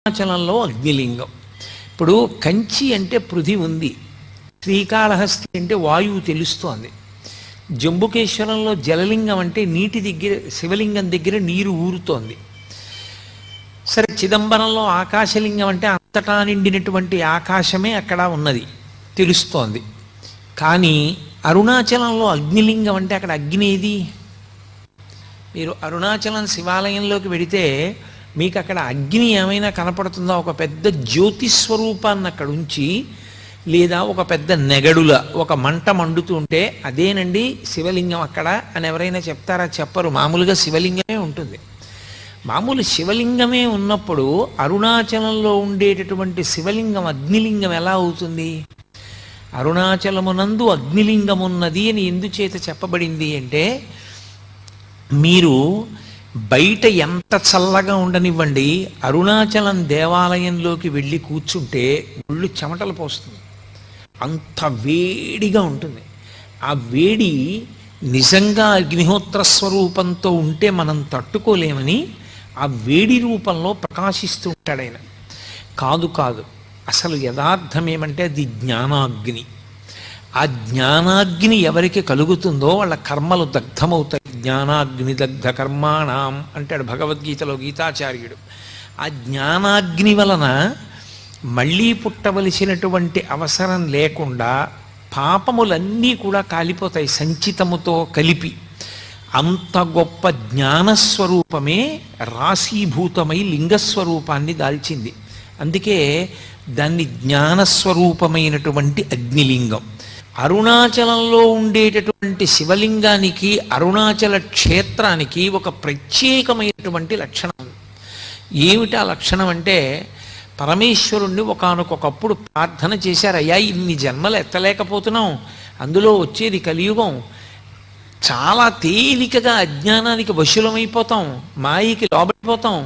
అరుణాచలంలో అగ్నిలింగం. ఇప్పుడు కంచి అంటే పృథి ఉంది, శ్రీకాళహస్తి అంటే వాయువు తెలుస్తోంది, జంబుకేశ్వరంలో జలలింగం అంటే నీటి దగ్గర శివలింగం దగ్గర నీరు ఊరుతోంది. సరే, చిదంబరంలో ఆకాశలింగం అంటే అంతటా నిండినటువంటి ఆకాశమే అక్కడ ఉన్నది తెలుస్తోంది. కానీ అరుణాచలంలో అగ్నిలింగం అంటే అక్కడ అగ్ని ఏది? మీరు అరుణాచలం శివాలయంలోకి వెడితే మీకు అక్కడ అగ్ని ఏమైనా కనపడుతుందా? ఒక పెద్ద జ్యోతిస్వరూపాన్ని అక్కడ ఉంచి, లేదా ఒక పెద్ద నెగడుల ఒక మంట మండుతూ ఉంటే అదేనండి శివలింగం అక్కడ అని ఎవరైనా చెప్తారా? చెప్పరు. మామూలుగా శివలింగమే ఉంటుంది. మామూలు శివలింగమే ఉన్నప్పుడు అరుణాచలంలో ఉండేటటువంటి శివలింగం అగ్నిలింగం ఎలా అవుతుంది? అరుణాచలమునందు అగ్నిలింగం ఉన్నది అని ఎందుచేత చెప్పబడింది అంటే, మీరు బయట ఎంత చల్లగా ఉండనివ్వండి, అరుణాచలం దేవాలయంలోకి వెళ్ళి కూర్చుంటే ఒళ్ళు చెమటలు పోస్తుంది, అంత వేడిగా ఉంటుంది. ఆ వేడి నిజంగా అగ్నిహోత్ర స్వరూపంతో ఉంటే మనం తట్టుకోలేమని ఆ వేడి రూపంలో ప్రకాశిస్తూ ఉంటాడు ఆయన. కాదు కాదు, అసలు యథార్థం ఏమంటే అది జ్ఞానాగ్ని. ఆ జ్ఞానాగ్ని ఎవరికి కలుగుతుందో వాళ్ళ కర్మలు దగ్ధమవుతాయి. జ్ఞానాగ్ని దగ్ధ కర్మాణం అంటాడు భగవద్గీతలో గీతాచార్యుడు. ఆ జ్ఞానాగ్ని వలన మళ్ళీ పుట్టవలసినటువంటి అవసరం లేకుండా పాపములన్నీ కూడా కాలిపోతాయి సంచితముతో కలిపి. అంత గొప్ప జ్ఞానస్వరూపమే రాశీభూతమై లింగస్వరూపాన్ని దాల్చింది. అందుకే దాన్ని జ్ఞానస్వరూపమైనటువంటి అగ్నిలింగం. అరుణాచలంలో ఉండేటటువంటి శివలింగానికి అరుణాచల క్షేత్రానికి ఒక ప్రత్యేకమైనటువంటి లక్షణం. ఏమిటా లక్షణం అంటే, పరమేశ్వరుణ్ణి ఒకానొకప్పుడు ప్రార్థన చేశారు, అయ్యా ఇన్ని జన్మలు ఎత్తలేకపోతున్నాం, అందులో వచ్చేది కలియుగం, చాలా తేలికగా అజ్ఞానానికి వశులమైపోతాం, మాయకి లోబడిపోతాం,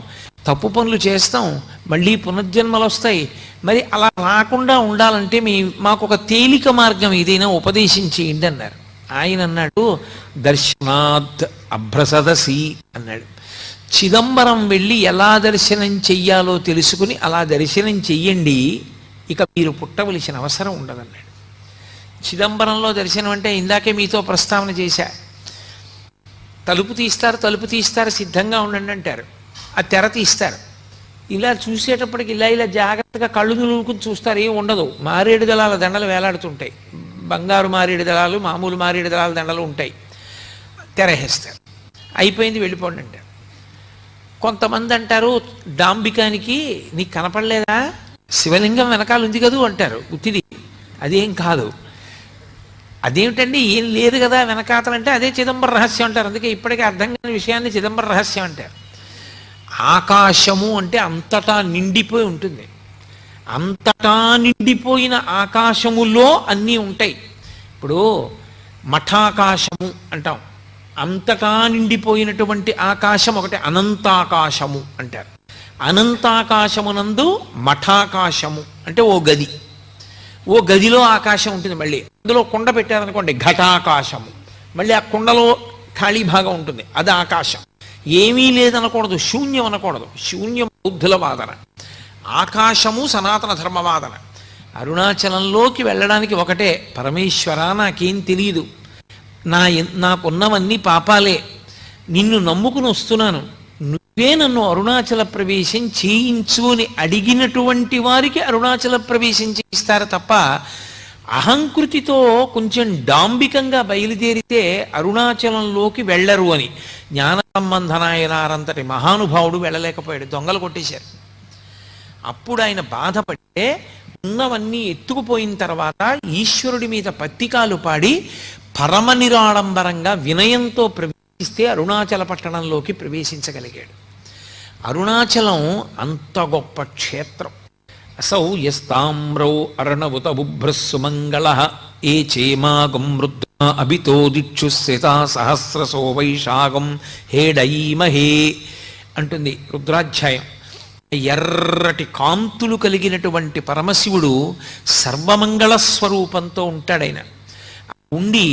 తప్పు పనులు చేస్తాం, మళ్ళీ పునర్జన్మలు వస్తాయి. మరి అలా రాకుండా ఉండాలంటే మాకు ఒక తేలిక మార్గం ఏదైనా ఉపదేశించేయండి అన్నారు. ఆయన అన్నాడు, దర్శనాత్ అభ్రసదసి అన్నాడు. చిదంబరం వెళ్ళి ఎలా దర్శనం చెయ్యాలో తెలుసుకుని అలా దర్శనం చెయ్యండి, ఇక మీరు పుట్టవలసిన అవసరం ఉండదన్నాడు. చిదంబరంలో దర్శనం అంటే ఇందాకే మీతో ప్రస్తావన చేశా, తలుపు తీస్తారు సిద్ధంగా ఉండండి అంటారు, ఆ తెర తీస్తారు, ఇలా చూసేటప్పటికి ఇలా జాగ్రత్తగా కళ్ళు నులుకుని చూస్తారు, ఏం ఉండదు. మారేడు దళాల దండలు వేలాడుతుంటాయి, బంగారు మారేడు దళాలు, మామూలు మారేడు దళాల దండలు ఉంటాయి, తెరహేస్తారు, అయిపోయింది వెళ్ళిపోండి అంటారు. కొంతమంది అంటారు, డాంబికానికి నీకు కనపడలేదా, శివలింగం వెనకాల ఉంది కదూ అంటారు, ఉత్తిది. అదేం కాదు. అదేమిటండి ఏం లేదు కదా వెనకాతలంటే అదే చిదంబర రహస్యం అంటారు. అందుకే ఇప్పటికీ అర్థం కాని విషయాన్ని చిదంబర రహస్యం అంటారు. ఆకాశము అంటే అంతటా నిండిపోయి ఉంటుంది. అంతటా నిండిపోయిన ఆకాశములో అన్నీ ఉంటాయి. ఇప్పుడు మఠాకాశము అంటాం, అంతటా నిండిపోయినటువంటి ఆకాశం ఒకటి అనంతాకాశము అంటారు. అనంతాకాశమునందు మఠాకాశము అంటే ఓ గది, ఓ గదిలో ఆకాశం ఉంటుంది. మళ్ళీ అందులో కుండ పెట్టారనుకోండి ఘటాకాశము, మళ్ళీ ఆ కుండలో ఖాళీ భాగం ఉంటుంది, అది ఆకాశం. ఏమీ లేదనకూడదు, శూన్యం అనకూడదు, శూన్యం బౌద్ధుల వాదన, ఆకాశము సనాతన ధర్మవాదన. అరుణాచలంలోకి వెళ్ళడానికి ఒకటే, పరమేశ్వర నాకేం తెలియదు, నాకున్నవన్నీ పాపాలే, నిన్ను నమ్ముకుని వస్తున్నాను, నువ్వే నన్ను అరుణాచల ప్రవేశం చేయించు అని అడిగినటువంటి వారికి అరుణాచల ప్రవేశం చేయిస్తారు తప్ప, అహంకృతితో కొంచెం డాంబికంగా బయలుదేరితే అరుణాచలంలోకి వెళ్ళరు అని. జ్ఞాన సంబంధనాయనారంతటి మహానుభావుడు వెళ్ళలేకపోయాడు, దొంగలు కొట్టేశారు. అప్పుడు ఆయన బాధపడితే ఉన్నవన్నీ ఎత్తుకుపోయిన తర్వాత ఈశ్వరుడి మీద పత్తికాలు పాడి పరమ నిరాడంబరంగా వినయంతో ప్రవేశిస్తే అరుణాచల పట్టణంలోకి ప్రవేశించగలిగాడు. అరుణాచలం అంత గొప్ప క్షేత్రం. అసౌ యస్తామ్రౌ అర్ణవుత బుభ్రస్సుమంగళ ఏ చేమాగం రుద్ర అభితో దిక్షుస్థితా సహస్రసో వైశాఖం హేడయీమహే అంటుంది రుద్రాధ్యాయం. ఎర్రటి కాంతులు కలిగినటువంటి పరమశివుడు సర్వమంగళ స్వరూపంతో ఉంటాడైన. ఉండి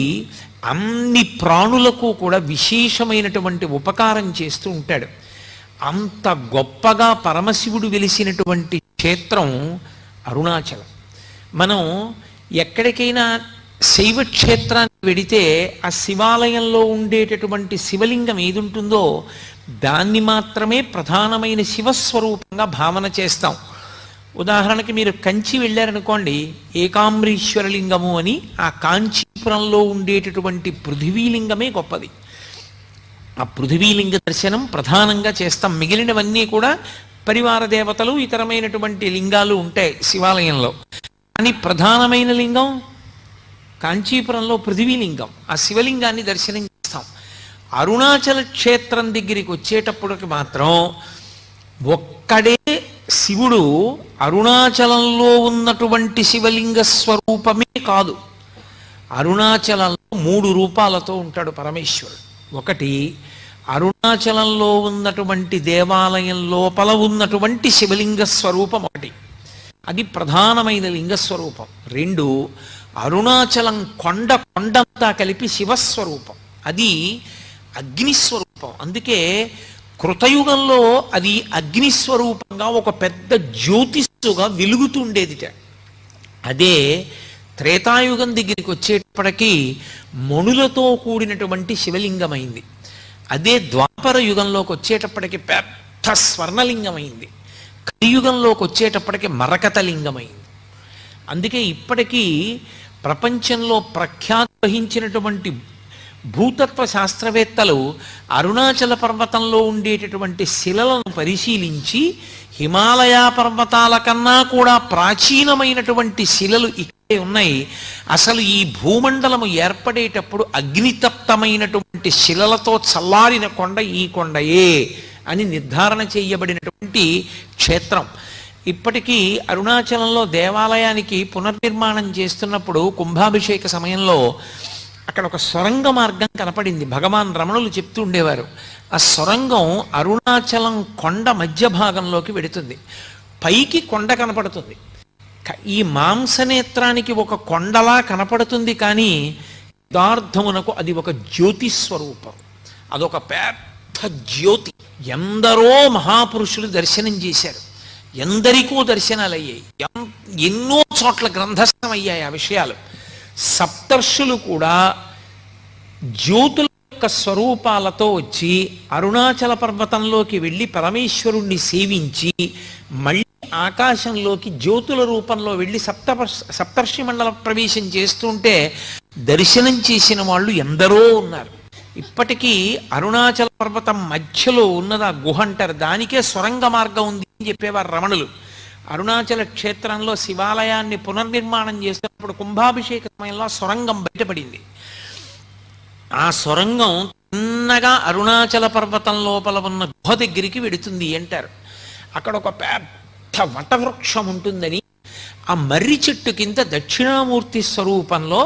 అన్ని ప్రాణులకు కూడా విశేషమైనటువంటి ఉపకారం చేస్తూ ఉంటాడు. అంత గొప్పగా పరమశివుడు వెలిసినటువంటి క్షేత్రం అరుణాచలం. మనం ఎక్కడికైనా శైవ క్షేత్రానికి వెడితే ఆ శివాలయంలో ఉండేటటువంటి శివలింగం ఏది ఉంటుందో దాన్ని మాత్రమే ప్రధానమైన శివస్వరూపంగా భావన చేస్తాం. ఉదాహరణకి మీరు కంచి వెళ్ళారనుకోండి, ఏకాంబరీశ్వరలింగము అని ఆ కాంచీపురంలో ఉండేటటువంటి పృథివీలింగమే గొప్పది. ఆ పృథివీలింగ దర్శనం ప్రధానంగా చేస్తాం. మిగిలినవన్నీ కూడా పరివార దేవతలు ఇతరమైనటువంటి లింగాలు ఉంటాయి శివాలయంలో. కానీ ప్రధానమైన లింగం కాంచీపురంలో పృథివీలింగం. ఆ శివలింగాన్ని దర్శనం చేస్తాం. అరుణాచల క్షేత్రం దగ్గరికి వచ్చేటప్పటికి మాత్రం ఒక్కడే శివుడు అరుణాచలంలో ఉన్నటువంటి శివలింగ స్వరూపమే కాదు, అరుణాచలంలో 3 రూపాలతో ఉంటాడు పరమేశ్వరుడు. ఒకటి, అరుణాచలంలో ఉన్నటువంటి దేవాలయం లోపల ఉన్నటువంటి శివలింగ స్వరూపం ఒకటి, అది ప్రధానమైన లింగస్వరూపం. 2, అరుణాచలం కొండంతా కలిపి శివస్వరూపం, అది అగ్నిస్వరూపం. అందుకే కృతయుగంలో అది అగ్నిస్వరూపంగా ఒక పెద్ద జ్యోతిస్సుగా వెలుగుతుండేదిట. అదే త్రేతాయుగం దగ్గరికి వచ్చేటప్పటికీ మణులతో కూడినటువంటి శివలింగమైంది. అదే ద్వాపర యుగంలోకి వచ్చేటప్పటికి పెద్ద స్వర్ణలింగమైంది. కలియుగంలోకి వచ్చేటప్పటికి మరకత లింగమైంది. అందుకే ఇప్పటికీ ప్రపంచంలో ప్రఖ్యాతి వహించినటువంటి భూతత్వ శాస్త్రవేత్తలు అరుణాచల పర్వతంలో ఉండేటటువంటి శిలలను పరిశీలించి హిమాలయ పర్వతాల కన్నా కూడా ప్రాచీనమైనటువంటి శిలలు ఇక్కడే ఉన్నాయి, అసలు ఈ భూమండలము ఏర్పడేటప్పుడు అగ్నితప్తమైనటువంటి శిలలతో చల్లారిన కొండ ఈ కొండయే అని నిర్ధారణ చేయబడినటువంటి క్షేత్రం. ఇప్పటికీ అరుణాచలంలో దేవాలయానికి పునర్నిర్మాణం చేస్తున్నప్పుడు కుంభాభిషేక సమయంలో అక్కడ ఒక సొరంగ మార్గం కనపడింది. భగవాన్ రమణులు చెప్తూ ఉండేవారు, ఆ సొరంగం అరుణాచలం కొండ మధ్య భాగంలోకి వెడుతుంది. పైకి కొండ కనపడుతుంది, ఈ మాంసనేత్రానికి ఒక కొండలా కనపడుతుంది, కానీ యథార్థమునకు అది ఒక జ్యోతి స్వరూపం, అదొక పెద్ద జ్యోతి. ఎందరో మహాపురుషులు దర్శనం చేశారు, ఎందరికో దర్శనాలు అయ్యాయి, ఎన్నో చోట్ల గ్రంథస్థం అయ్యాయి ఆ విషయాలు. సప్తర్షులు కూడా జ్యోతుల యొక్క స్వరూపాలతో వచ్చి అరుణాచల పర్వతంలోకి వెళ్ళి పరమేశ్వరుణ్ణి సేవించి మళ్ళీ ఆకాశంలోకి జ్యోతుల రూపంలో వెళ్ళి సప్తర్షి మండల ప్రవేశం చేస్తుంటే దర్శనం చేసిన వాళ్ళు ఎందరో ఉన్నారు. ఇప్పటికీ అరుణాచల పర్వతం మధ్యలో ఉన్నది ఆ గుహ అంటారు, దానికే సొరంగ మార్గం ఉంది అని చెప్పేవారు రమణులు. అరుణాచల క్షేత్రంలో శివాలయాన్ని పునర్నిర్మాణం చేసినప్పుడు కుంభాభిషేక సమయంలో సొరంగం బయటపడింది. ఆ సొరంగం చిన్నగా అరుణాచల పర్వతం లోపల ఉన్న గుహ దగ్గరికి వెడుతుంది అంటారు. అక్కడ ఒక పెద్ద వటవృక్షం ఉంటుందని, ఆ మర్రి చెట్టు కింద దక్షిణామూర్తి స్వరూపంలో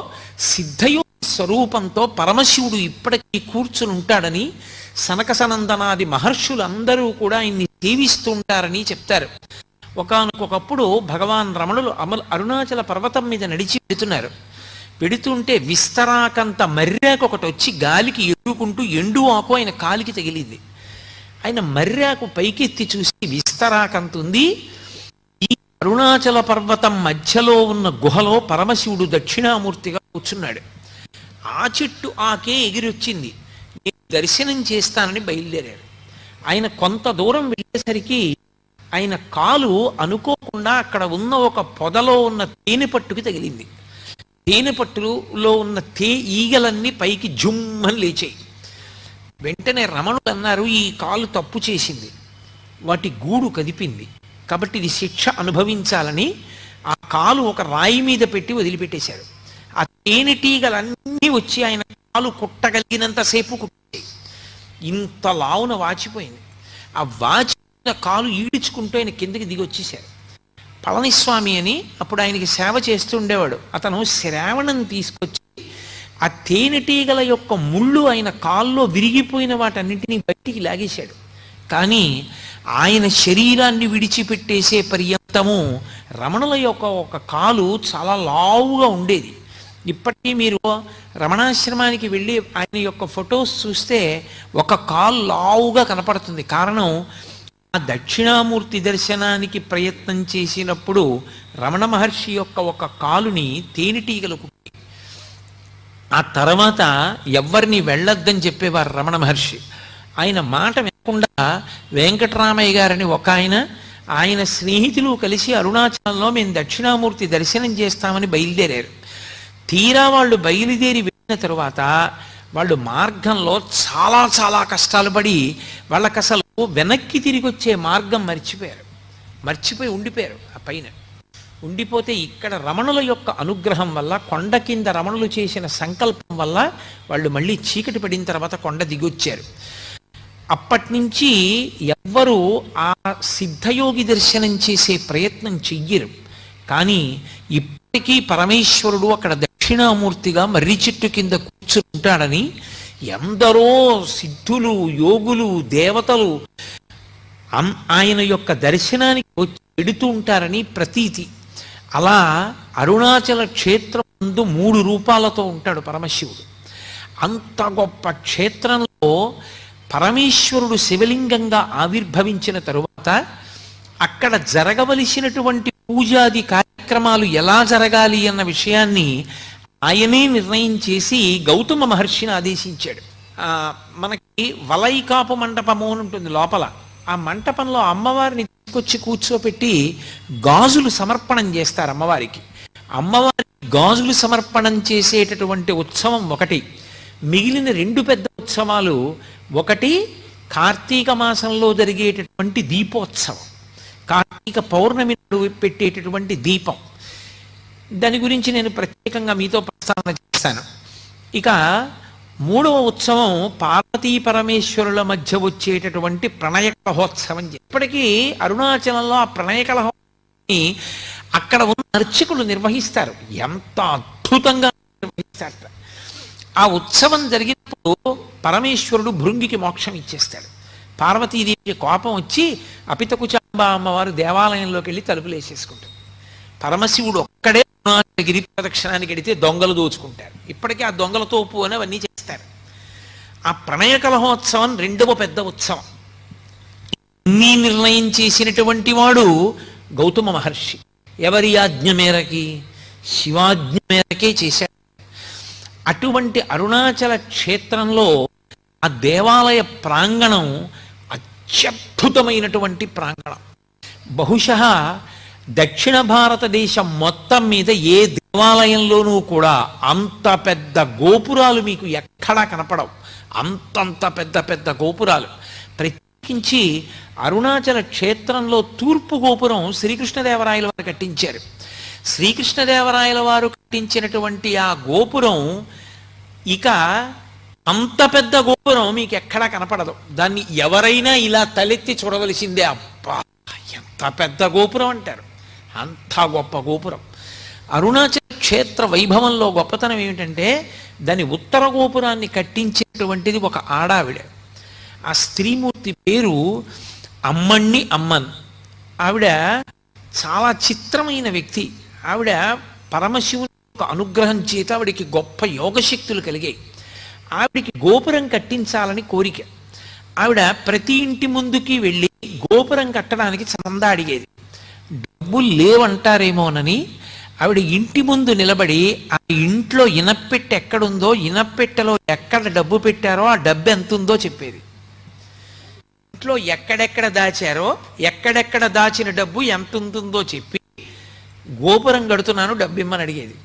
సిద్ధయోగి స్వరూపంతో పరమశివుడు ఇప్పటికీ కూర్చుని ఉంటాడని సనక సనందనాది మహర్షులందరూ కూడా ఆయన్ని సేవిస్తూ ఉంటారని చెప్తారు. ఒకానొకప్పుడు భగవాన్ రమణులు అరుణాచల పర్వతం మీద నడిచి వెడుతున్నారు. పెడుతుంటే విస్తరాకంత మర్రాకు ఒకటి వచ్చి గాలికి ఎగురుకుంటూ ఎండు ఆకు ఆయన కాలికి తగిలింది. ఆయన మర్రాకు పైకెత్తి చూసి విస్తరాకంత ఉంది, ఈ అరుణాచల పర్వతం మధ్యలో ఉన్న గుహలో పరమశివుడు దక్షిణామూర్తిగా కూర్చున్నాడు. ఆ చెట్టు ఆకే ఎగిరొచ్చింది, నేను దర్శనం చేస్తానని బయలుదేరాడు. ఆయన కొంత దూరం వెళ్ళేసరికి ఆయన కాలు అనుకోకుండా అక్కడ ఉన్న ఒక పొదలో ఉన్న తేనె పట్టుకి తగిలింది. తేనె పట్టులో ఉన్న ఈగలన్నీ పైకి జుమ్మని లేచాయి. వెంటనే రమణులు అన్నారు, ఈ కాలు తప్పు చేసింది, వాటి గూడు కదిపింది, కాబట్టి ఇది శిక్ష అనుభవించాలని ఆ కాలు ఒక రాయి మీద పెట్టి వదిలిపెట్టేశారు. ఆ తేనెటీగలన్నీ వచ్చి ఆయన కాలు కుట్టగలిగినంతసేపు కుట్టాయి. ఇంత లావున వాచిపోయింది. ఆ వాచి కాలు ఈడ్చుకుంటూ ఆయన కిందకి దిగి వచ్చేశారు. పళనిస్వామి అని అప్పుడు ఆయనకి సేవ చేస్తూ ఉండేవాడు. అతను శ్రావణం తీసుకొచ్చి ఆ తేనెటీగల యొక్క ముళ్ళు ఆయన కాల్లో విరిగిపోయిన వాటన్నింటినీ బయటికి లాగేశాడు. కానీ ఆయన శరీరాన్ని విడిచిపెట్టేసే పర్యంతము రమణుల యొక్క ఒక కాలు చాలా లావుగా ఉండేది. ఇప్పటికీ మీరు రమణాశ్రమానికి వెళ్ళి ఆయన యొక్క ఫొటోస్ చూస్తే ఒక కాలు లావుగా కనపడుతుంది. కారణం, ఆ దక్షిణామూర్తి దర్శనానికి ప్రయత్నం చేసినప్పుడు రమణ మహర్షి యొక్క ఒక కాలుని తేనెటీగలు కుట్టి, ఆ తర్వాత ఎవ్వరిని వెళ్ళొద్దని చెప్పేవారు రమణ మహర్షి. ఆయన మాట వినకుండా వెంకటరామయ్య గారని ఒక ఆయన స్నేహితులు కలిసి అరుణాచలంలో మేము దక్షిణామూర్తి దర్శనం చేస్తామని బయలుదేరారు. తీరా వాళ్ళు బయలుదేరి వెళ్ళిన తరువాత వాళ్ళు మార్గంలో చాలా చాలా కష్టాలు పడి వాళ్ళకి అసలు వెనక్కి తిరిగి వచ్చే మార్గం మర్చిపోయి ఉండిపోయారు. ఆ పైన ఉండిపోతే ఇక్కడ రమణుల యొక్క అనుగ్రహం వల్ల, కొండ కింద రమణులు చేసిన సంకల్పం వల్ల వాళ్ళు మళ్ళీ చీకటి పడిన తర్వాత కొండ దిగొచ్చారు. అప్పటి నుంచి ఎవ్వరూ ఆ సిద్ధయోగి దర్శనం చేసే ప్రయత్నం చెయ్యరు. కానీ ఇప్పటికీ పరమేశ్వరుడు అక్కడ దక్షిణామూర్తిగా మర్రి చెట్టు కింద కూర్చుంటాడని ఎందరో సిద్ధులు, యోగులు, దేవతలు ఆయన యొక్క దర్శనానికి వచ్చి వెడుతూ ఉంటారని ప్రతీతి. అలా అరుణాచల క్షేత్రం ముందు 3 రూపాలతో ఉంటాడు పరమశివుడు. అంత గొప్ప క్షేత్రంలో పరమేశ్వరుడు శివలింగంగా ఆవిర్భవించిన తరువాత అక్కడ జరగవలసినటువంటి పూజాది కార్యక్రమాలు ఎలా జరగాలి అన్న విషయాన్ని ఆయనే నిర్ణయం చేసి గౌతమ మహర్షిని ఆదేశించాడు. మనకి వలైకాపు మండపము అని ఉంటుంది లోపల. ఆ మంటపంలో అమ్మవారిని తీసుకొచ్చి కూర్చోపెట్టి గాజులు సమర్పణం చేస్తారు అమ్మవారికి. అమ్మవారికి గాజులు సమర్పణం చేసేటటువంటి ఉత్సవం ఒకటి. మిగిలిన 2 పెద్ద ఉత్సవాలు, ఒకటి కార్తీక మాసంలో జరిగేటటువంటి దీపోత్సవం, కార్తీక పౌర్ణమి పెట్టేటటువంటి దీపం. దాని గురించి నేను ప్రత్యేకంగా మీతో ప్రస్తావన చేస్తాను. ఇక 3వ ఉత్సవం పార్వతీ పరమేశ్వరుల మధ్య వచ్చేటటువంటి ప్రణయ కలహోత్సవం. ఇప్పటికీ అరుణాచలంలో ఆ ప్రణయ కలహోత్సవాన్ని అక్కడ ఉన్న అర్చకులు నిర్వహిస్తారు. ఎంత అద్భుతంగా నిర్వహిస్తారు! ఆ ఉత్సవం జరిగినప్పుడు పరమేశ్వరుడు భృంగికి మోక్షం ఇచ్చేస్తాడు. పార్వతీదేవికి కోపం వచ్చి అపితకుచాంబ అమ్మవారు దేవాలయంలోకి వెళ్ళి తలుపులు వేసేసుకుంటారు. పరమశివుడు ఒక్కడే గిరి ప్రదక్షిణానికి వెడితే దొంగలు దోచుకుంటారు. ఇప్పటికీ ఆ దొంగలతో ఉప్పు అని అవన్నీ చేస్తారు. ఆ ప్రణయ కలహోత్సవం 2వ పెద్ద ఉత్సవం. ఇన్ని నిర్ణయం చేసినటువంటి వాడు గౌతమ మహర్షి. ఎవరి ఆజ్ఞ మేరకి? శివాజ్ఞ మేరకే చేశాడు. అటువంటి అరుణాచల క్షేత్రంలో ఆ దేవాలయ ప్రాంగణం అత్యద్భుతమైనటువంటి ప్రాంగణం. బహుశः దక్షిణ భారతదేశం మొత్తం మీద ఏ దేవాలయంలోనూ కూడా అంత పెద్ద గోపురాలు మీకు ఎక్కడా కనపడవు. అంతంత పెద్ద పెద్ద గోపురాలు. ప్రత్యేకించి అరుణాచల క్షేత్రంలో తూర్పు గోపురం శ్రీకృష్ణదేవరాయల వారు కట్టించారు. శ్రీకృష్ణదేవరాయల వారు కట్టించినటువంటి ఆ గోపురం ఇక అంత పెద్ద గోపురం మీకు ఎక్కడా కనపడదు. దాన్ని ఎవరైనా ఇలా తలెత్తి చూడవలసిందే. అబ్బా ఎంత పెద్ద గోపురం అంటారు. అంత గొప్ప గోపురం. అరుణాచల క్షేత్ర వైభవంలో గొప్పతనం ఏమిటంటే దాని ఉత్తర గోపురాన్ని కట్టించేటువంటిది ఒక ఆడావిడ. ఆ స్త్రీమూర్తి పేరు అమ్మణ్ణి అమ్మన్. ఆవిడ చాలా చిత్రమైన వ్యక్తి. ఆవిడ పరమశివుని యొక్క అనుగ్రహం చేత ఆవిడికి గొప్ప యోగశక్తులు కలిగాయి. ఆవిడికి గోపురం కట్టించాలని కోరిక. ఆవిడ ప్రతి ఇంటి ముందుకి వెళ్ళి గోపురం కట్టడానికి చందా అడిగేది. డబ్బులు లేవంటారేమోనని ఆవిడ ఇంటి ముందు నిలబడి ఆ ఇంట్లో ఇనప్పెట్టె ఎక్కడుందో, ఇనప్పెట్టెలో ఎక్కడ డబ్బు పెట్టారో ఆ డబ్బు ఎంత ఉందో చెప్పేది. ఇంట్లో ఎక్కడెక్కడ దాచారో, ఎక్కడెక్కడ దాచిన డబ్బు ఎంత ఉంటుందో చెప్పి గోపురం కడుతున్నాను డబ్బు ఇమ్మని అడిగేది.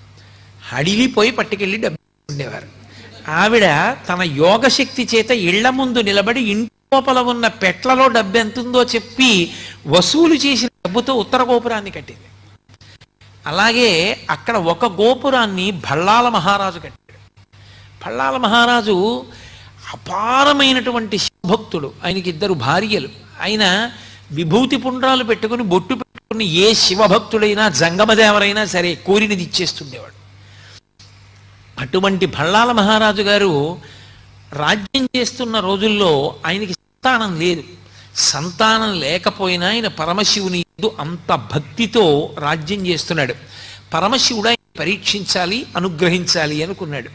హడిలిపోయి పట్టుకెళ్ళి డబ్బు ఉండేవారు. ఆవిడ తన యోగశక్తి చేత ఇళ్ల ముందు నిలబడి ఇంటి లోపల ఉన్న పెట్లలో డబ్బు ఎంతుందో చెప్పి వసూలు చేసిన డబ్బుతో ఉత్తర గోపురాన్ని కట్టింది. అలాగే అక్కడ ఒక గోపురాన్ని భళ్ళాల మహారాజు కట్టాడు. భళ్ళాల మహారాజు అపారమైనటువంటి శివభక్తుడు. ఆయనకి 2 భార్యలు. ఆయన విభూతి పుండ్రాలు పెట్టుకుని బొట్టు పెట్టుకుని ఏ శివభక్తుడైనా జంగమదేవరైనా సరే కోరినది ఇచ్చేస్తుండేవాడు. అటువంటి భళ్ళాల మహారాజు గారు రాజ్యం చేస్తున్న రోజుల్లో ఆయనకి సంతానం లేదు. సంతానం లేకపోయినా ఆయన పరమశివుని అంత భక్తితో రాజ్యం చేస్తున్నాడు. పరమశివుడు ఆయన పరీక్షించాలి, అనుగ్రహించాలి అనుకున్నాడు.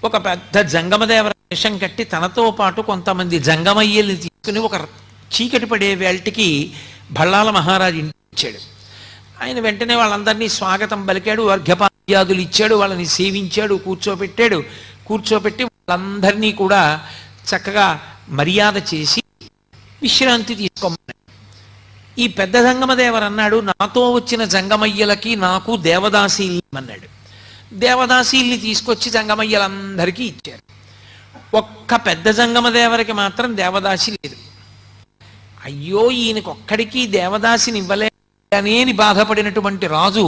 ఒక పెద్ద జంగమదేవర వేషం కట్టి తనతో పాటు కొంతమంది జంగమయ్యల్ని తీసుకుని ఒక చీకటి పడే వేళటికి భళ్ళాల మహారాజు ఇంటికి వచ్చాడు. ఆయన వెంటనే వాళ్ళందరినీ స్వాగతం పలికాడు, అర్ఘ్యపాద్యాదులు ఇచ్చాడు, వాళ్ళని సేవించాడు, కూర్చోపెట్టి వాళ్ళందరినీ కూడా చక్కగా మర్యాద చేసి విశ్రాంతి తీసుకోమన్నాడు. ఈ పెద్ద జంగమదేవరు అన్నాడు, నాతో వచ్చిన జంగమయ్యలకి నాకు దేవదాసీల్ని అన్నాడు. దేవదాసీల్ని తీసుకొచ్చి జంగమయ్యలందరికీ ఇచ్చారు. ఒక్క పెద్ద జంగమదేవరికి మాత్రం దేవదాసి లేదు. అయ్యో, ఈయనకొక్కడికి దేవదాసిని ఇవ్వలేనే అని బాధపడినటువంటి రాజు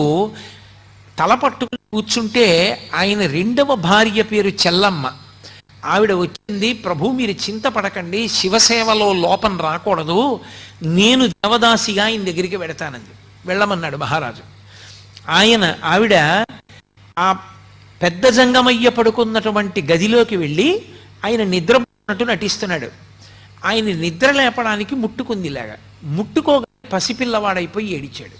తల పట్టుకుని కూర్చుంటే ఆయన రెండవ భార్య పేరు చెల్లమ్మ. ఆవిడ వచ్చింది, ప్రభు మీరు చింతపడకండి, శివసేవలో లోపం రాకూడదు, నేను దేవదాసిగా ఆయన దగ్గరికి వెడతానంది. వెళ్ళమన్నాడు మహారాజు. ఆవిడ ఆ పెద్ద జంగమయ్య పడుకున్నటువంటి గదిలోకి వెళ్ళి ఆయన నిద్రపోతున్నట్టు నటిస్తున్నాడు. ఆయన నిద్ర లేపడానికి ముట్టుకుందిలాగా, ముట్టుకోగానే పసిపిల్లవాడైపోయి ఏడిచాడు.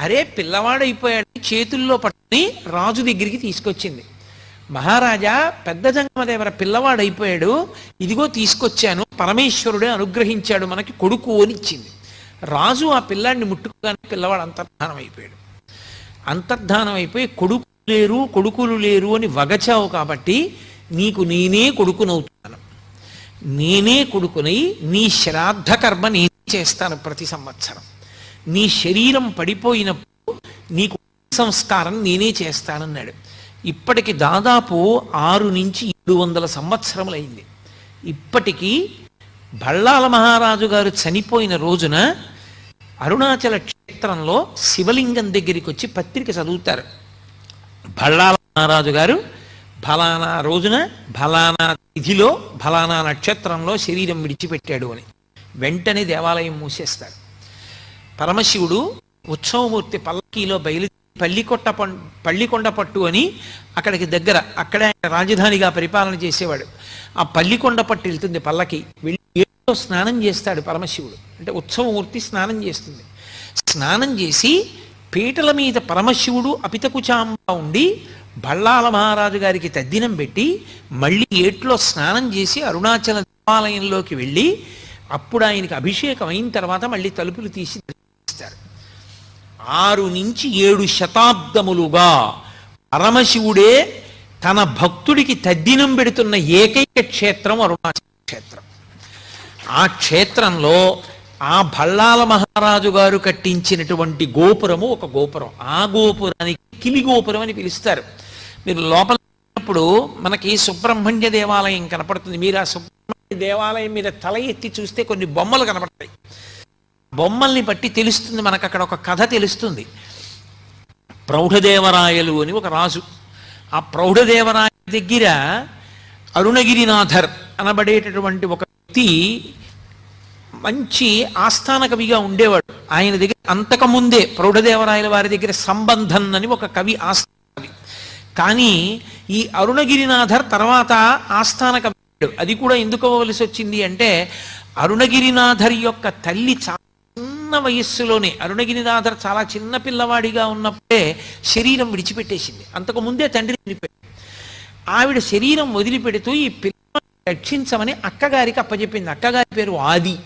అరే పిల్లవాడైపోయాడు, చేతుల్లో పట్టుకుని రాజు దగ్గరికి తీసుకొచ్చింది. మహారాజా, పెద్ద జంగమదేవర పిల్లవాడైపోయాడు, ఇదిగో తీసుకొచ్చాను, పరమేశ్వరుడే అనుగ్రహించాడు మనకి కొడుకు అని ఇచ్చింది. రాజు ఆ పిల్లాడిని ముట్టుకోగానే పిల్లవాడు అంతర్ధానం అయిపోయాడు. అంతర్ధానం అయిపోయి కొడుకులు లేరు అని వగచావు కాబట్టి నీకు నేనే కొడుకునవుతున్నాను, నేనే కొడుకునై నీ శ్రాద్ధ కర్మ నేనే చేస్తాను ప్రతి సంవత్సరం, నీ శరీరం పడిపోయినప్పుడు నీకు సంస్కారం నేనే చేస్తానన్నాడు. ఇప్పటికి దాదాపు 6 నుంచి 700 సంవత్సరములైంది. ఇప్పటికీ భళ్ళాల మహారాజు గారు చనిపోయిన రోజున అరుణాచల క్షేత్రంలో శివలింగం దగ్గరికి వచ్చి పత్రిక చదువుతారు. భళ్ళాల మహారాజు గారు ఫలానా రోజున ఫలానా తిథిలో ఫలానా నక్షత్రంలో శరీరం విడిచిపెట్టాడు అని. వెంటనే దేవాలయం మూసేస్తారు. పరమశివుడు ఉత్సవమూర్తి పల్లకీలో బయలుదేరి పల్లికొండ పట్టు అని అక్కడికి దగ్గర, అక్కడే ఆయన రాజధానిగా పరిపాలన చేసేవాడు. ఆ పల్లికొండ పట్టు వెళ్తుంది పల్లకి, వెళ్ళి ఏట్లో స్నానం చేస్తాడు పరమశివుడు. అంటే ఉత్సవమూర్తి స్నానం చేస్తుంది. స్నానం చేసి పీటల మీద పరమశివుడు అపితకుచాంబ ఉండి భళ్ళాల మహారాజు గారికి తద్దినం పెట్టి మళ్ళీ ఏట్లో స్నానం చేసి అరుణాచల దేవాలయంలోకి వెళ్ళి అప్పుడు ఆయనకి అభిషేకం అయిన తర్వాత మళ్ళీ తలుపులు తీసి దర్శిస్తారు. 6 నుంచి 7 శతాబ్దములుగా పరమశివుడే తన భక్తుడికి తద్దినం పెడుతున్న ఏకైక క్షేత్రం అరుణాచల క్షేత్రం. ఆ క్షేత్రంలో ఆ భళ్ళాల మహారాజు గారు కట్టించినటువంటి గోపురము ఒక గోపురం. ఆ గోపురానికి కిలి గోపురం అని పిలుస్తారు. మీరు లోపల మనకి సుబ్రహ్మణ్య దేవాలయం కనపడుతుంది. మీరు ఆ సుబ్రహ్మణ్య దేవాలయం మీద తల ఎత్తి చూస్తే కొన్ని బొమ్మలు కనపడతాయి. బొమ్మల్ని బట్టి తెలుస్తుంది మనకు, అక్కడ ఒక కథ తెలుస్తుంది. ప్రౌఢదేవరాయలు అని ఒక రాజు, ఆ ప్రౌఢదేవరాయ దగ్గర అరుణగిరినాథర్ అనబడేటటువంటి ఒక వ్యక్తి మంచి ఆస్థాన కవిగా ఉండేవాడు. ఆయన దగ్గర అంతకుముందే ప్రౌఢదేవరాయల వారి దగ్గర సంబంధం అని ఒక కవి ఆస్థాన కవి. కానీ ఈ అరుణగిరినాథర్ తర్వాత ఆస్థాన కవి. అది కూడా ఎందుకు అవ్వవలసి వచ్చింది అంటే అరుణగిరినాథర్ యొక్క తల్లి చాలా చిన్న వయస్సులోనే, అరుణగిరినాథర్ చాలా చిన్న పిల్లవాడిగా ఉన్నప్పుడే శరీరం విడిచిపెట్టేసింది. అంతకు ముందే తండ్రి చనిపోయాడు. ఆవిడ శరీరం వదిలిపెడుతూ ఈ పిల్లవాడిని రక్షించమని అక్కగారికి అప్పచెప్పింది. అక్కగారి పేరు ఆది.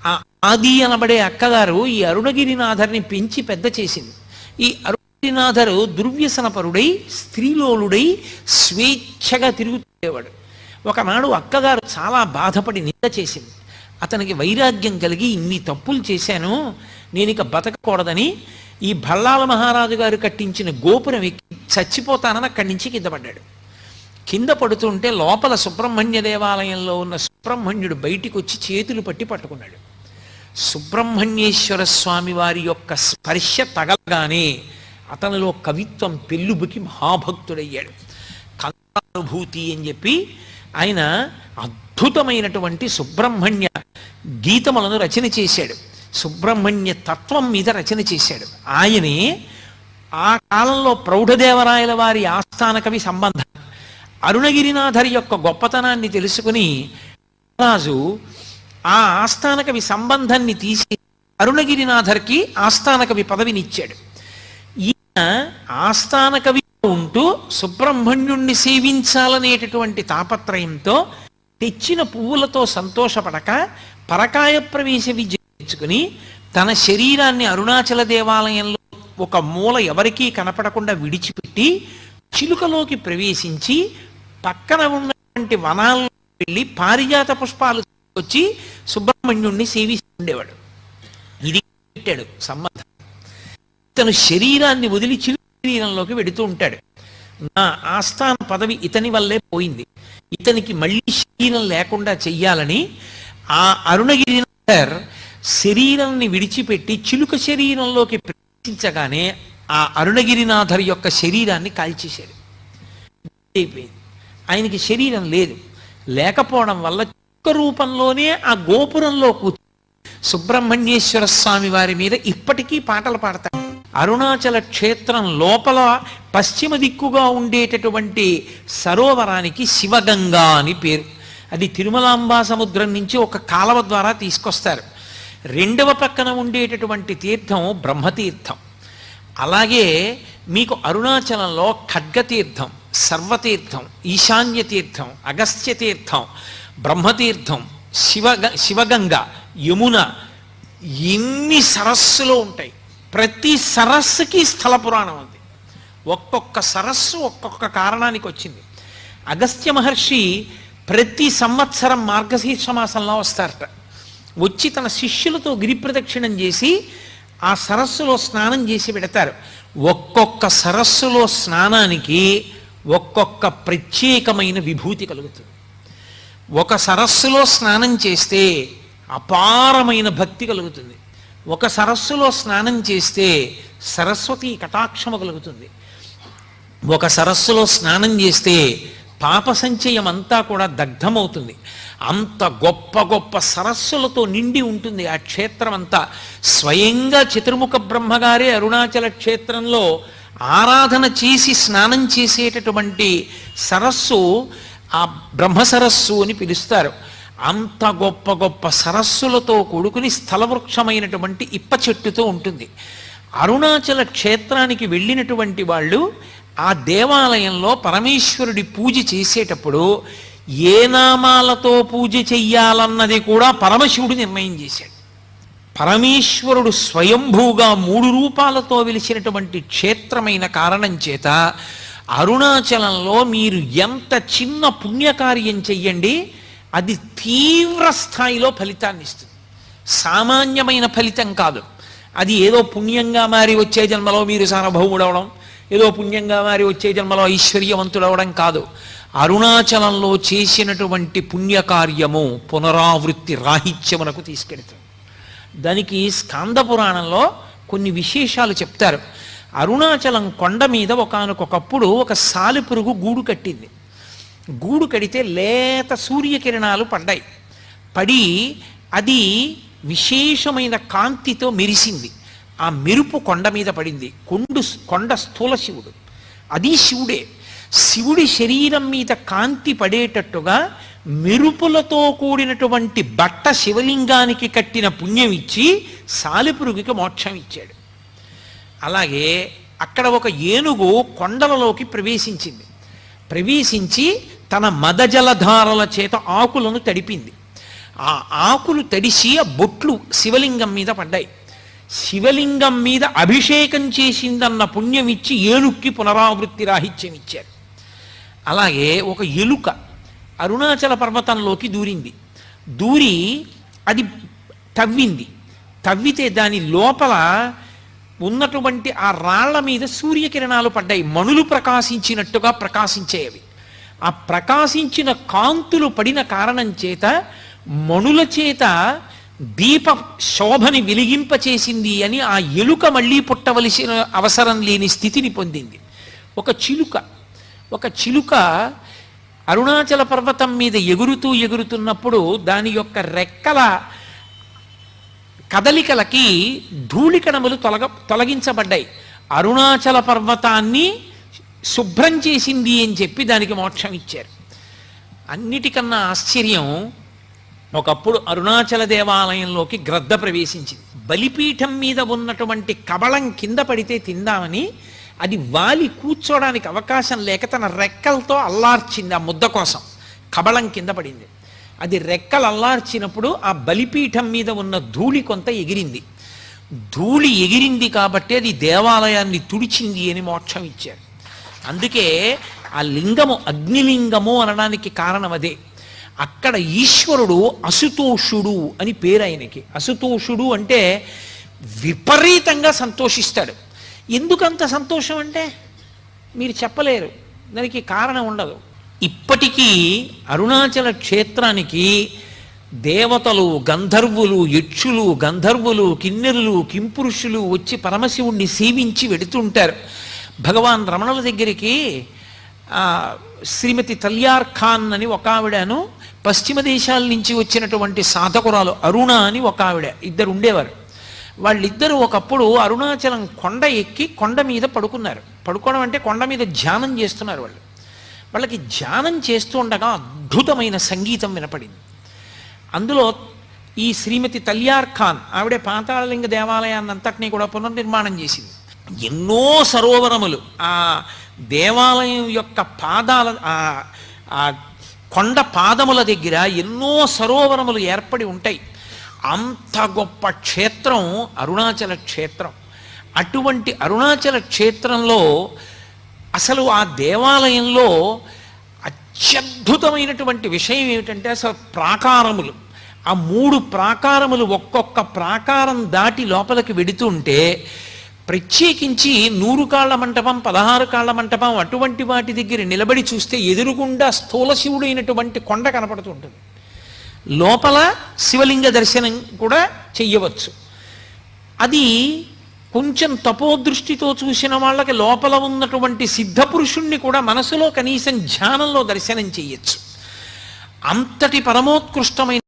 ఆ ఆది అనబడే అక్కగారు ఈ అరుణగిరినాథర్ని పెంచి పెద్ద చేసింది. ఈ అరుణగిరినాథరు దుర్వ్యసనపరుడై స్త్రీలోలుడై స్వేచ్ఛగా తిరుగుతుండేవాడు. ఒకనాడు అక్కగారు చాలా బాధపడి నింద చేసింది. అతనికి వైరాగ్యం కలిగి ఇన్ని తప్పులు చేశాను, నేను ఇక బతకకూడదని ఈ భళ్ళాల మహారాజు గారు కట్టించిన గోపురం ఎక్కి చచ్చిపోతానని అక్కడి నుంచి కింద పడ్డాడు. కింద పడుతుంటే లోపల సుబ్రహ్మణ్య దేవాలయంలో ఉన్న సుబ్రహ్మణ్యుడు బయటికి వచ్చి చేతులు పట్టుకున్నాడు. సుబ్రహ్మణ్యేశ్వర స్వామి వారి యొక్క స్పర్శ తగలగానే అతనిలో కవిత్వం పెళ్ళుబుకి మహాభక్తుడయ్యాడు. కళానుభూతి అని చెప్పి ఆయన అద్భుతమైనటువంటి సుబ్రహ్మణ్య గీతములను రచన చేశాడు. సుబ్రహ్మణ్య తత్వం మీద రచన చేశాడు. ఆయనే ఆ కాలంలో ప్రౌఢదేవరాయల వారి ఆస్థాన కవి సంబంధం. అరుణగిరినాథరి యొక్క గొప్పతనాన్ని తెలుసుకుని రాజు ఆ ఆస్థాన కవి సంబంధాన్ని తీసి అరుణగిరినాథర్కి ఆస్థాన కవి పదవినిచ్చాడు. ఈ ఆస్థాన కవి ఉంటూ సుబ్రహ్మణ్యుణ్ణి సేవించాలనేటటువంటి తాపత్రయంతో తెచ్చిన పువ్వులతో సంతోషపడక పరకాయ ప్రవేశ విద్య తెచ్చుకుని తన శరీరాన్ని అరుణాచల దేవాలయంలో ఒక మూల ఎవరికీ కనపడకుండా విడిచిపెట్టి చిలుకలోకి ప్రవేశించి పక్కన ఉన్నటువంటి వనాల్లో వెళ్ళి పారిజాత పుష్పాలు వచ్చి సుబ్రహ్మణ్యుణ్ణి సేవిస్తుండేవాడు. ఇది పెట్టాడు సంబంధం. తను శరీరాన్ని వదిలి చిలుక శరీరంలోకి వెడుతూ ఉంటాడు. నా ఆస్థాన పదవి ఇతని వల్లే పోయింది, ఇతనికి మళ్ళీ శరీరం లేకుండా చెయ్యాలని ఆ అరుణగిరినాథర్ శరీరాన్ని విడిచిపెట్టి చిలుక శరీరంలోకి ప్రవేశించగానే ఆ అరుణగిరినాథర్ యొక్క శరీరాన్ని కాల్చేశాడు. అయిపోయింది. ఆయనకి శరీరం లేదు. లేకపోవడం వల్ల చిలుక రూపంలోనే ఆ గోపురంలో కూర్చొని సుబ్రహ్మణ్యేశ్వర స్వామి వారి మీద ఇప్పటికీ పాటలు పాడతారు. అరుణాచల క్షేత్రం లోపల పశ్చిమ దిక్కుగా ఉండేటటువంటి సరోవరానికి శివగంగా అని పేరు. అది తిరుమలాంబా సముద్రం నుంచి ఒక కాలవ ద్వారా తీసుకొస్తారు. రెండవ పక్కన ఉండేటటువంటి తీర్థం బ్రహ్మతీర్థం. అలాగే మీకు అరుణాచలంలో ఖడ్గతీర్థం, సర్వతీర్థం, ఈశాన్య తీర్థం, అగస్త్య తీర్థం, బ్రహ్మతీర్థం, శివగంగ, యమున, ఎన్ని సరస్సులు ఉంటాయి. ప్రతి సరస్సుకి స్థల పురాణం ఉంది. ఒక్కొక్క సరస్సు ఒక్కొక్క కారణానికి వచ్చింది. అగస్త్య మహర్షి ప్రతి సంవత్సరం మార్గశీర్ష మాసంలో వస్తారట. వచ్చి తన శిష్యులతో గిరి ప్రదక్షిణం చేసి ఆ సరస్సులో స్నానం చేసి పెడతారు. ఒక్కొక్క సరస్సులో స్నానానికి ఒక్కొక్క ప్రత్యేకమైన విభూతి కలుగుతుంది. ఒక సరస్సులో స్నానం చేస్తే అపారమైన భక్తి కలుగుతుంది. ఒక సరస్సులో స్నానం చేస్తే సరస్వతి కటాక్షము కలుగుతుంది. ఒక సరస్సులో స్నానం చేస్తే పాప సంచయం అంతా కూడా దగ్ధమవుతుంది. అంత గొప్ప గొప్ప సరస్సులతో నిండి ఉంటుంది ఆ క్షేత్రం అంతా. స్వయంగా చతుర్ముఖ బ్రహ్మగారే అరుణాచల క్షేత్రంలో ఆరాధన చేసి స్నానం చేసేటటువంటి సరస్సు ఆ బ్రహ్మ సరస్సు అని పిలుస్తారు. అంత గొప్ప గొప్ప సరస్సులతో కూడుకుని స్థలవృక్షమైనటువంటి ఇప్ప చెట్టుతో ఉంటుంది. అరుణాచల క్షేత్రానికి వెళ్ళినటువంటి వాళ్ళు ఆ దేవాలయంలో పరమేశ్వరుడి పూజ చేసేటప్పుడు ఏ నామాలతో పూజ చెయ్యాలన్నది కూడా పరమశివుడు నిర్ణయం చేశాడు. పరమేశ్వరుడు స్వయంభూగా 3 రూపాలతో వెలిసినటువంటి క్షేత్రమైన కారణం చేత అరుణాచలంలో మీరు ఎంత చిన్న పుణ్యకార్యం చెయ్యండి, అది తీవ్ర స్థాయిలో ఫలితాన్ని ఇస్తుంది. సామాన్యమైన ఫలితం కాదు. అది ఏదో పుణ్యంగా మారి వచ్చే జన్మలో మీరు సార్వభౌముడవడం, ఏదో పుణ్యంగా మారి వచ్చే జన్మలో ఐశ్వర్యవంతుడవడం కాదు. అరుణాచలంలో చేసినటువంటి పుణ్యకార్యము పునరావృత్తి రాహిత్యమునకు తీసుకెడుతుంది. దానికి స్కాంద పురాణంలో కొన్ని విశేషాలు చెప్తారు. అరుణాచలం కొండ మీద ఒకానొకప్పుడు ఒక సాలెపురుగు గూడు కట్టింది. గూడు కడితే లేత సూర్యకిరణాలు పడ్డాయి. పడి అది విశేషమైన కాంతితో మెరిసింది. ఆ మెరుపు కొండ మీద పడింది. కొండ స్థూల శివుడు, అది శివుడే. శివుడి శరీరం మీద కాంతి పడేటట్టుగా మెరుపులతో కూడినటువంటి బట్ట శివలింగానికి కట్టిన పుణ్యం ఇచ్చి సాలెపురుగుకి మోక్షం ఇచ్చాడు. అలాగే అక్కడ ఒక ఏనుగు కొండలలోకి ప్రవేశించింది. ప్రవేశించి తన మదజలధారల చేత ఆకులను తడిపింది. ఆ ఆకులు తడిసి ఆ బొట్లు శివలింగం మీద పడ్డాయి. శివలింగం మీద అభిషేకం చేసిందన్న పుణ్యం ఇచ్చి ఏనుక్కి పునరావృత్తి రాహిత్యం ఇచ్చారు. అలాగే ఒక ఎలుక అరుణాచల పర్వతంలోకి దూరింది. దూరి అది తవ్వింది. తవ్వితే దాని లోపల ఉన్నటువంటి ఆ రాళ్ల మీద సూర్యకిరణాలు పడ్డాయి. మణులు ప్రకాశించినట్టుగా ప్రకాశించేవి. ఆ ప్రకాశించిన కాంతులు పడిన కారణం చేత మణుల చేత దీప శోభని వెలిగింపచేసింది అని ఆ ఎలుక మళ్ళీ పుట్టవలసిన అవసరం లేని స్థితిని పొందింది. ఒక చిలుక అరుణాచల పర్వతం మీద ఎగురుతున్నప్పుడు దాని యొక్క రెక్కల కదలికలకి ధూళికణములు తొలగించబడ్డాయి. అరుణాచల పర్వతాన్ని శుభ్రం చేసింది అని చెప్పి దానికి మోక్షం ఇచ్చారు. అన్నిటికన్నా ఆశ్చర్యం, ఒకప్పుడు అరుణాచల దేవాలయంలోకి గ్రద్ద ప్రవేశించింది. బలిపీఠం మీద ఉన్నటువంటి కబళం కింద పడితే తిందామని అది వాలి కూర్చోడానికి అవకాశం లేక తన రెక్కలతో అల్లార్చింది ఆ ముద్ద కోసం. కబళం కింద పడింది. అది రెక్కలు అల్లార్చినప్పుడు ఆ బలిపీఠం మీద ఉన్న ధూళి కొంత ఎగిరింది. ధూళి ఎగిరింది కాబట్టి అది దేవాలయాన్ని తుడిచింది అని మోక్షం ఇచ్చారు. అందుకే ఆ లింగము అగ్నిలింగము అనడానికి కారణం అదే. అక్కడ ఈశ్వరుడు అసుతోషుడు అని పేరు ఆయనకి. అసుతోషుడు అంటే విపరీతంగా సంతోషిస్తాడు. ఎందుకంత సంతోషం అంటే మీరు చెప్పలేరు, దానికి కారణం ఉండదు. ఇప్పటికీ అరుణాచల క్షేత్రానికి దేవతలు, గంధర్వులు, యక్షులు, గంధర్వులు, కిన్నెరులు, కింపురుషులు వచ్చి పరమశివుణ్ణి సేవించి వెడుతుంటారు. భగవాన్ రమణుల దగ్గరికి శ్రీమతి తల్యార్ ఖాన్ అని ఒక ఆవిడను, పశ్చిమ దేశాల నుంచి వచ్చినటువంటి సాధకురాలు అరుణ అని ఒక ఆవిడ, ఇద్దరు ఉండేవారు. వాళ్ళిద్దరూ ఒకప్పుడు అరుణాచలం కొండ ఎక్కి కొండ మీద పడుకున్నారు. పడుకోవడం అంటే కొండ మీద ధ్యానం చేస్తున్నారు. వాళ్ళకి ధ్యానం చేస్తూ ఉండగా అద్భుతమైన సంగీతం వినపడింది. అందులో ఈ శ్రీమతి తల్యార్ ఖాన్ ఆవిడే పాతాళలింగ దేవాలయాన్ని అంతటినీ కూడా పునర్నిర్మాణం చేసింది. ఎన్నో సరోవరములు ఆ దేవాలయం యొక్క పాదాల ఆ కొండ పాదముల దగ్గర ఎన్నో సరోవరములు ఏర్పడి ఉంటాయి. అంత గొప్ప క్షేత్రం అరుణాచల క్షేత్రం. అటువంటి అరుణాచల క్షేత్రంలో అసలు ఆ దేవాలయంలో అత్యద్భుతమైనటువంటి విషయం ఏమిటంటే అసలు ప్రాకారములు, ఆ 3 ప్రాకారములు ఒక్కొక్క ప్రాకారం దాటి లోపలికి వెడుతుంటే ప్రత్యేకించి 100 కాళ్ల మంటపం, 16 కాళ్ల మంటపం అటువంటి వాటి దగ్గర నిలబడి చూస్తే ఎదురుగుండా స్థూల శివుడైనటువంటి కొండ కనపడుతుంటుంది. లోపల శివలింగ దర్శనం కూడా చెయ్యవచ్చు. అది కొంచెం తపోదృష్టితో చూసిన వాళ్ళకి లోపల ఉన్నటువంటి సిద్ధపురుషుణ్ణి కూడా మనసులో కనీసం ధ్యానంలో దర్శనం చెయ్యొచ్చు. అంతటి పరమోత్కృష్టమైన